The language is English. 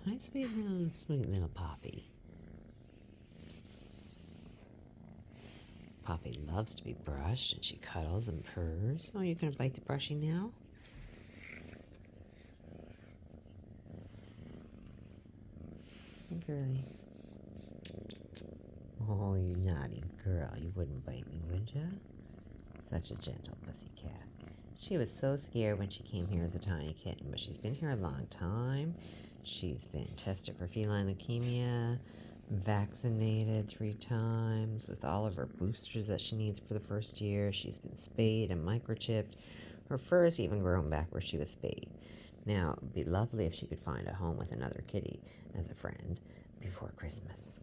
Hi, sweet little Poppy. Poppy loves to be brushed, and she cuddles and purrs. Oh, you're gonna bite the brushing now? Hey, girlie. Oh, you naughty girl. You wouldn't bite me, would you? Such a gentle pussy cat. She was so scared when she came here as a tiny kitten, but she's been here a long time. She's been tested for feline leukemia, vaccinated 3 times with all of her boosters that she needs for the first year. She's been spayed and microchipped. Her fur has even grown back where she was spayed. Now, it would be lovely if she could find a home with another kitty as a friend before Christmas.